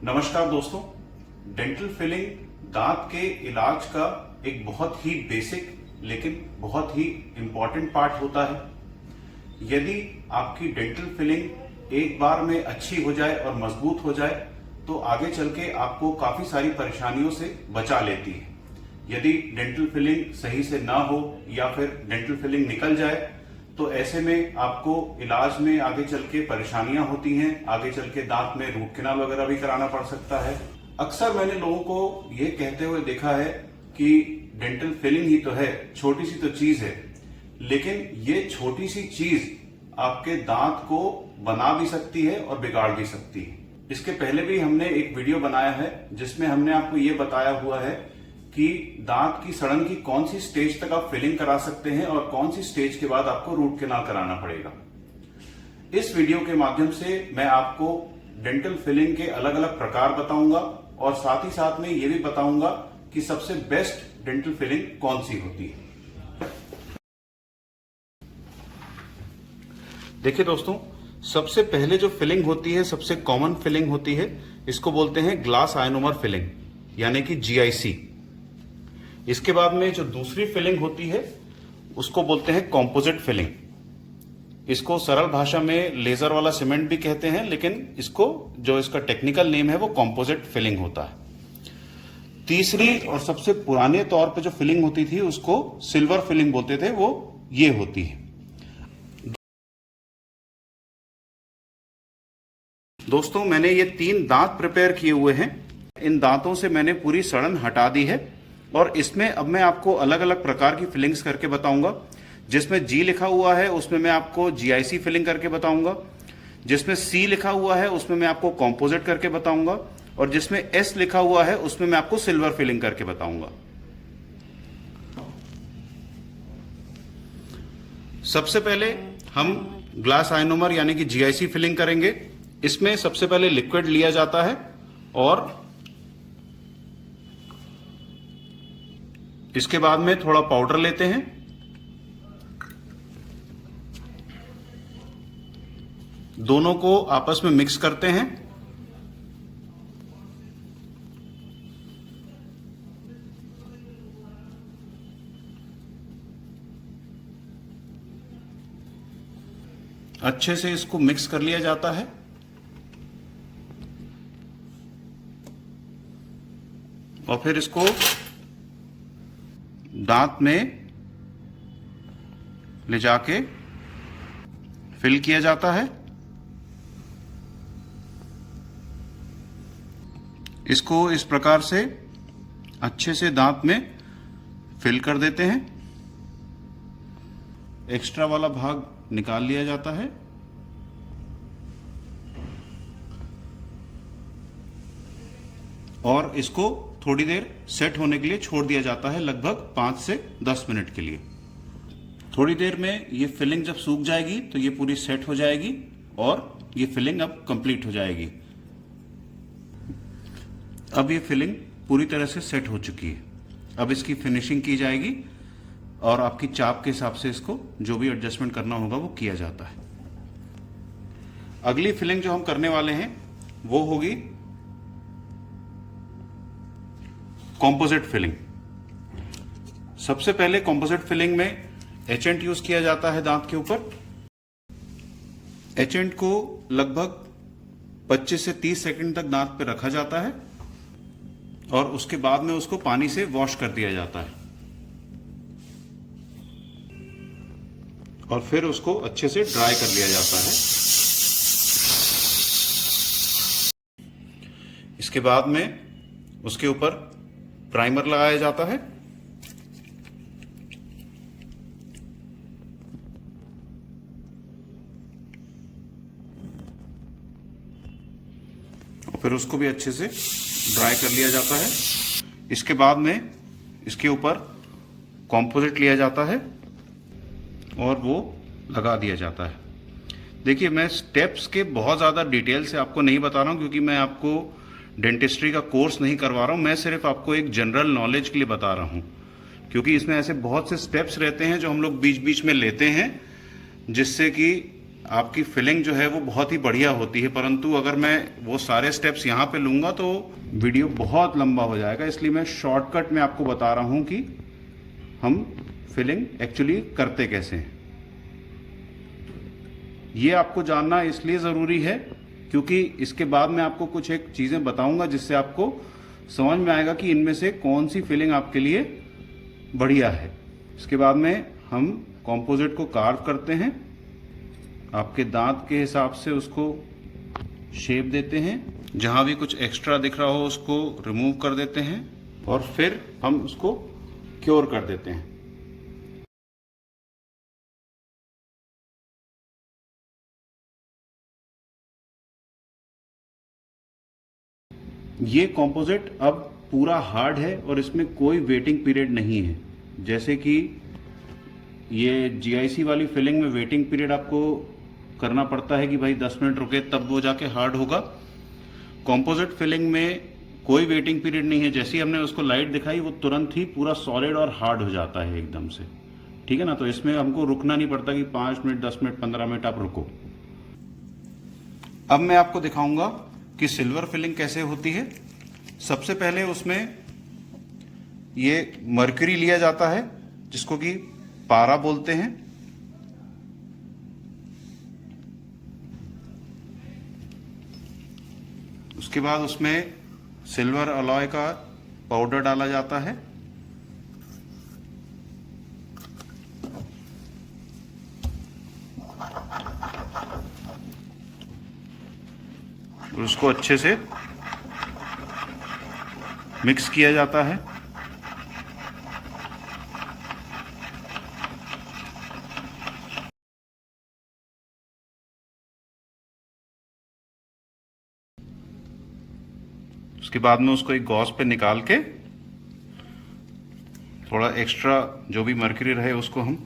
नमस्कार दोस्तों, dental filling दांत के इलाज का एक बहुत ही बेसिक लेकिन बहुत ही इंपॉर्टेंट पार्ट होता है। यदि आपकी डेंटल फिलिंग एक बार में अच्छी हो जाए और मजबूत हो जाए तो आगे चल के आपको काफी सारी परेशानियों से बचा लेती है। यदि डेंटल फिलिंग सही से ना हो या फिर डेंटल फिलिंग निकल जाए तो ऐसे में आपको इलाज में आगे चल के परेशानियां होती हैं। आगे चल के दांत में रूट कैनाल वगैरह भी कराना पड़ सकता है। अक्सर मैंने लोगों को ये कहते हुए देखा है कि डेंटल फिलिंग ही तो है, छोटी सी तो चीज है, लेकिन ये छोटी सी चीज आपके दांत को बना भी सकती है और बिगाड़ भी सकती है। इसके पहले भी हमने एक वीडियो बनाया है जिसमें हमने आपको ये बताया हुआ है कि दांत की सड़न की कौन सी स्टेज तक आप फिलिंग करा सकते हैं और कौन सी स्टेज के बाद आपको रूट कैनाल कराना पड़ेगा। इस वीडियो के माध्यम से मैं आपको डेंटल फिलिंग के अलग अलग प्रकार बताऊंगा और साथ ही साथ में ये भी बताऊंगा कि सबसे बेस्ट डेंटल फिलिंग कौन सी होती है। देखिए दोस्तों, सबसे पहले जो फिलिंग होती है, सबसे कॉमन फिलिंग होती है, इसको बोलते हैं ग्लास आयनोमर फिलिंग यानी कि GIC। इसके बाद में जो दूसरी फिलिंग होती है उसको बोलते हैं कॉम्पोजिट फिलिंग। इसको सरल भाषा में लेजर वाला सीमेंट भी कहते हैं, लेकिन इसका टेक्निकल नेम है वो कॉम्पोजिट फिलिंग होता है। तीसरी और सबसे पुराने तौर पे जो फिलिंग होती थी उसको सिल्वर फिलिंग बोलते थे, वो ये होती है। दोस्तों, मैंने ये 3 दांत प्रिपेयर किए हुए हैं। इन दांतों से मैंने पूरी सड़न हटा दी है और इसमें अब मैं आपको अलग अलग प्रकार की फिलिंग्स करके बताऊंगा। जिसमें G लिखा हुआ है उसमें मैं आपको GIC फिलिंग करके बताऊंगा, जिसमें C लिखा हुआ है उसमें मैं आपको कॉम्पोजिट करके बताऊंगा और जिसमें S लिखा हुआ है उसमें मैं आपको सिल्वर फिलिंग करके बताऊंगा। सबसे पहले हम ग्लास आयनोमर यानी कि GIC फिलिंग करेंगे। इसमें सबसे पहले लिक्विड लिया जाता है और इसके बाद में थोड़ा पाउडर लेते हैं। दोनों को आपस में मिक्स करते हैं। अच्छे से इसको मिक्स कर लिया जाता है और फिर इसको दांत में ले जाके फिल किया जाता है। इसको इस प्रकार से अच्छे से दांत में फिल कर देते हैं। एक्स्ट्रा वाला भाग निकाल लिया जाता है और इसको थोड़ी देर सेट होने के लिए छोड़ दिया जाता है, लगभग 5 से 10 मिनट के लिए। थोड़ी देर में ये फिलिंग जब सूख जाएगी तो ये पूरी सेट हो जाएगी और ये फिलिंग अब कंप्लीट हो जाएगी। अब ये फिलिंग पूरी तरह से सेट हो चुकी है। अब इसकी फिनिशिंग की जाएगी और आपकी चाप के हिसाब से इसको जो भी एडजस्टमेंट करना होगा वो किया जाता है। अगली फिलिंग जो हम करने वाले हैं वो होगी कॉम्पोजिट फिलिंग। सबसे पहले कॉम्पोजिट फिलिंग में एचेंट यूज किया जाता है दांत के ऊपर। एचेंट को लगभग 25 से 30 सेकंड तक दांत पे रखा जाता है और उसके बाद में उसको पानी से वॉश कर दिया जाता है और फिर उसको अच्छे से ड्राई कर लिया जाता है। इसके बाद में उसके ऊपर प्राइमर लगाया जाता है। फिर उसको भी अच्छे से ड्राई कर लिया जाता है। इसके बाद में इसके ऊपर कॉम्पोजिट लिया जाता है और वो लगा दिया जाता है। देखिए, मैं स्टेप्स के बहुत ज़्यादा डिटेल से आपको नहीं बता रहा हूँ क्योंकि मैं आपको डेंटिस्ट्री का कोर्स नहीं करवा रहा हूँ। मैं सिर्फ आपको एक जनरल नॉलेज के लिए बता रहा हूँ क्योंकि इसमें ऐसे बहुत से स्टेप्स रहते हैं जो हम लोग बीच बीच में लेते हैं जिससे कि आपकी फिलिंग जो है वो बहुत ही बढ़िया होती है, परंतु अगर मैं वो सारे स्टेप्स यहाँ पे लूँगा तो वीडियो बहुत लंबा हो जाएगा, इसलिए मैं शॉर्टकट में आपको बता रहा हूँ कि हम फिलिंग एक्चुअली करते कैसे हैं। ये आपको जानना इसलिए ज़रूरी है क्योंकि इसके बाद मैं आपको कुछ एक चीज़ें बताऊंगा जिससे आपको समझ में आएगा कि इनमें से कौन सी फिलिंग आपके लिए बढ़िया है। इसके बाद में हम कॉम्पोजिट को कार्व करते हैं, आपके दांत के हिसाब से उसको शेप देते हैं, जहां भी कुछ एक्स्ट्रा दिख रहा हो उसको रिमूव कर देते हैं और फिर हम उसको क्योर कर देते हैं। ये कॉम्पोजिट अब पूरा हार्ड है और इसमें कोई वेटिंग पीरियड नहीं है। जैसे कि ये जीआईसी वाली फिलिंग में वेटिंग पीरियड आपको करना पड़ता है कि भाई 10 मिनट रुके तब वो जाके हार्ड होगा। कॉम्पोजिट फिलिंग में कोई वेटिंग पीरियड नहीं है, जैसे ही हमने उसको लाइट दिखाई वो तुरंत ही पूरा सॉलिड और हार्ड हो जाता है एकदम से, ठीक है ना। तो इसमें हमको रुकना नहीं पड़ता कि 5 मिनट 10 मिनट 15 मिनट आप रुको। अब मैं आपको दिखाऊंगा कि सिल्वर फिलिंग कैसे होती है। सबसे पहले उसमें ये मरकरी लिया जाता है जिसको कि पारा बोलते हैं। उसके बाद उसमें सिल्वर अलॉय का पाउडर डाला जाता है। और उसको अच्छे से मिक्स किया जाता है। उसके बाद में उसको एक गॉज पे निकाल के थोड़ा एक्स्ट्रा जो भी मरकरी रहे उसको हम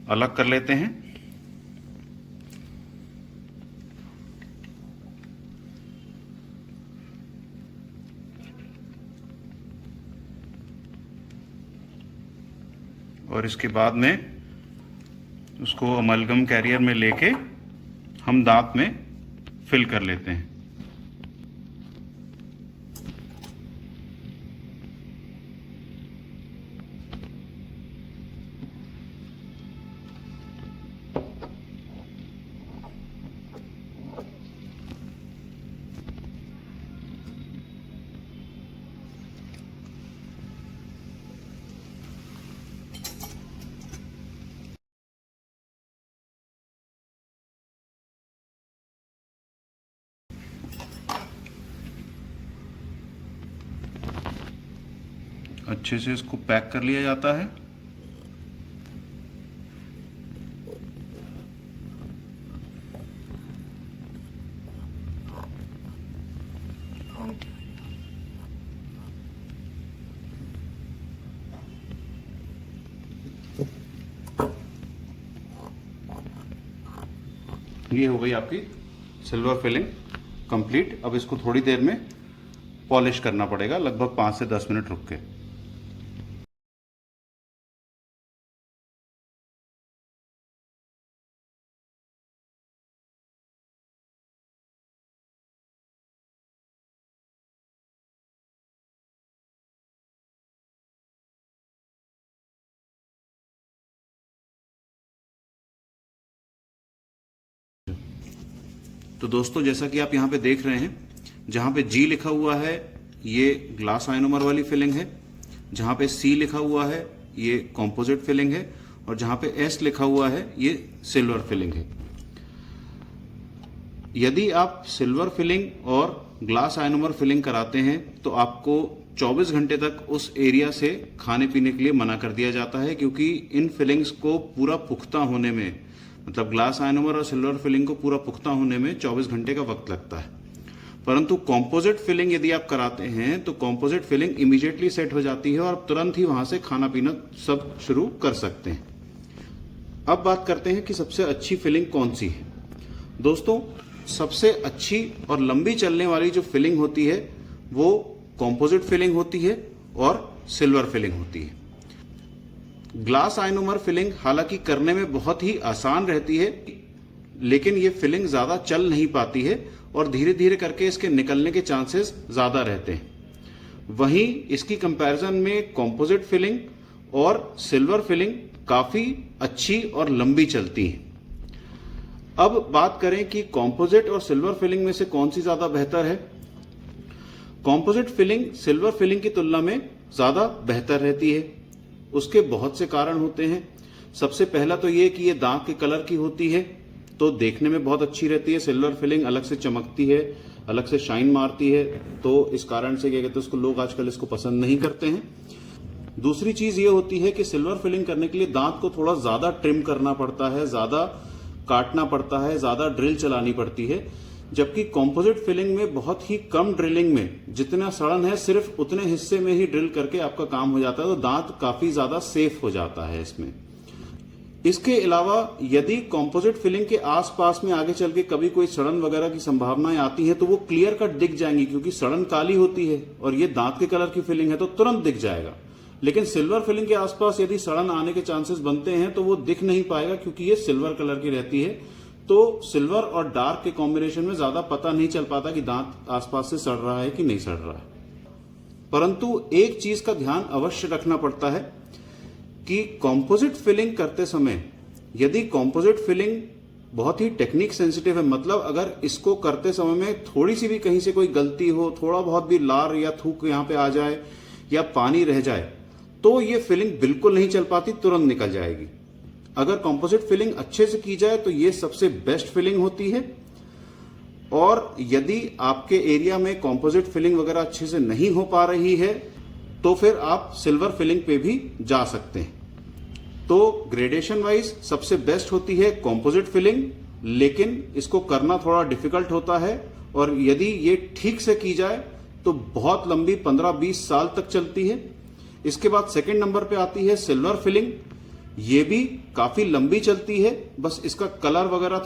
अलग कर लेते हैं। और इसके बाद में उसको अमलगम कैरियर में लेके हम दांत में फिल कर लेते हैं। अच्छे से इसको पैक कर लिया जाता है। ये हो गई आपकी सिल्वर फिलिंग कंप्लीट। अब इसको थोड़ी देर में पॉलिश करना पड़ेगा, लगभग 5 से 10 मिनट रुक के। तो दोस्तों जैसा कि आप यहाँ पे देख रहे हैं, जहाँ पे जी लिखा हुआ है ये ग्लास आइनोमर वाली फिलिंग है, जहाँ पे सी लिखा हुआ है ये कॉम्पोजिट फिलिंग है, और जहाँ पे एस लिखा हुआ है ये सिल्वर फिलिंग है। यदि आप सिल्वर फिलिंग और ग्लास आइनोमर फिलिंग कराते हैं तो आपको 24 घंटे तक उस एरिया से खाने पीने के लिए मना कर दिया जाता है, क्योंकि इन फिलिंग्स को पूरा पुख्ता होने में, मतलब ग्लास आइनोमर और सिल्वर फिलिंग को पूरा पुख्ता होने में 24 घंटे का वक्त लगता है। परंतु कॉम्पोजिट फिलिंग यदि आप कराते हैं तो कॉम्पोजिट फिलिंग इमीडिएटली सेट हो जाती है और तुरंत ही वहां से खाना पीना सब शुरू कर सकते हैं। अब बात करते हैं कि सबसे अच्छी फिलिंग कौन सी है। दोस्तों सबसे अच्छी और लंबी चलने वाली जो फिलिंग होती है वो कॉम्पोजिट फिलिंग होती है और सिल्वर फिलिंग होती है। ग्लास आइनोमर फिलिंग हालांकि करने में बहुत ही आसान रहती है, लेकिन ये फिलिंग ज्यादा चल नहीं पाती है और धीरे धीरे करके इसके निकलने के चांसेस ज्यादा रहते हैं। वहीं इसकी कंपैरिजन में कॉम्पोजिट फिलिंग और सिल्वर फिलिंग काफी अच्छी और लंबी चलती है। अब बात करें कि कॉम्पोजिट और सिल्वर फिलिंग में से कौन सी ज्यादा बेहतर है। कॉम्पोजिट फिलिंग सिल्वर फिलिंग की तुलना में ज्यादा बेहतर रहती है। उसके बहुत से कारण होते हैं। सबसे पहला तो ये कि ये दांत के कलर की होती है, तो देखने में बहुत अच्छी रहती है। सिल्वर फिलिंग अलग से चमकती है, अलग से शाइन मारती है, तो इस कारण से क्या कहते हैं, उसको लोग आजकल इसको पसंद नहीं करते हैं। दूसरी चीज ये होती है कि सिल्वर फिलिंग करने के लिए दांत को थोड़ा ज्यादा ट्रिम करना पड़ता है, ज्यादा काटना पड़ता है, ज्यादा ड्रिल चलानी पड़ती है। जबकि कॉम्पोजिट फिलिंग में बहुत ही कम ड्रिलिंग में जितना सड़न है सिर्फ उतने हिस्से में ही ड्रिल करके आपका काम हो जाता है, तो दांत काफी ज्यादा सेफ हो जाता है इसमें। इसके अलावा यदि कॉम्पोजिट फिलिंग के आसपास में आगे चल के कभी कोई सड़न वगैरह की संभावनाएं आती हैं तो वो क्लियर कट दिख जाएंगी, क्योंकि सड़न काली होती है और ये दांत के कलर की फिलिंग है तो तुरंत दिख जाएगा। लेकिन सिल्वर फिलिंग के आसपास यदि सड़न आने के चांसेस बनते हैं तो वो दिख नहीं पाएगा, क्योंकि ये सिल्वर कलर की रहती है। तो सिल्वर और डार्क के कॉम्बिनेशन में ज्यादा पता नहीं चल पाता कि दांत आसपास से सड़ रहा है कि नहीं सड़ रहा है। परंतु एक चीज का ध्यान अवश्य रखना पड़ता है कि कॉम्पोजिट फिलिंग करते समय यदि कॉम्पोजिट फिलिंग बहुत ही टेक्निक सेंसिटिव है, मतलब अगर इसको करते समय में थोड़ी सी भी कहीं से कोई गलती हो, थोड़ा बहुत भी लार या थूक यहां पे आ जाए या पानी रह जाए, तो ये फिलिंग बिल्कुल नहीं चल पाती, तुरंत निकल जाएगी। अगर कॉम्पोजिट फिलिंग अच्छे से की जाए तो ये सबसे बेस्ट फिलिंग होती है। और यदि आपके एरिया में कॉम्पोजिट फिलिंग वगैरह अच्छे से नहीं हो पा रही है तो फिर आप सिल्वर फिलिंग पे भी जा सकते हैं। तो ग्रेडेशन वाइज सबसे बेस्ट होती है कॉम्पोजिट फिलिंग, लेकिन इसको करना थोड़ा डिफिकल्ट होता है और यदि ये ठीक से की जाए तो बहुत लंबी 15-20 साल तक चलती है। इसके बाद सेकंड नंबर पे आती है सिल्वर फिलिंग। ये भी काफी लंबी चलती है, बस इसका कलर वगैरह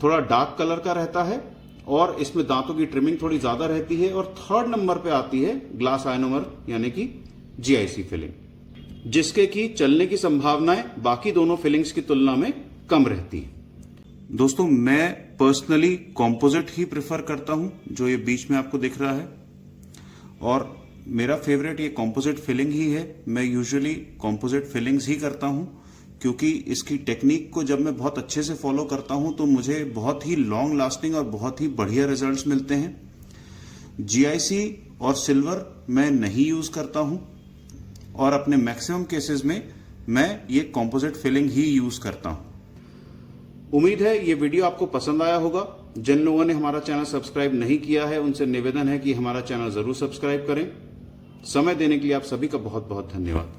थोड़ा डार्क कलर का रहता है और इसमें दांतों की ट्रिमिंग थोड़ी ज्यादा रहती है। और थर्ड नंबर पे आती है ग्लास आयनोमर यानी कि जीआईसी फिलिंग, जिसके की चलने की संभावनाएं बाकी दोनों फिलिंग्स की तुलना में कम रहती है। दोस्तों, मैं पर्सनली कॉम्पोजिट ही प्रेफर करता हूं, जो ये बीच में आपको दिख रहा है, और मेरा फेवरेट ये कॉम्पोजिट फिलिंग ही है। मैं यूजुअली कॉम्पोजिट फिलिंग्स ही करता हूं, क्योंकि इसकी टेक्निक को जब मैं बहुत अच्छे से फॉलो करता हूं तो मुझे बहुत ही लॉन्ग लास्टिंग और बहुत ही बढ़िया रिजल्ट्स मिलते हैं। जीआईसी और सिल्वर मैं नहीं यूज करता हूं और अपने मैक्सिमम केसेस में मैं ये कॉम्पोजिट फिलिंग ही यूज करता हूं। उम्मीद है ये वीडियो आपको पसंद आया होगा। जिन लोगों ने हमारा चैनल सब्सक्राइब नहीं किया है उनसे निवेदन है कि हमारा चैनल जरूर सब्सक्राइब करें। समय देने के लिए आप सभी का बहुत बहुत धन्यवाद।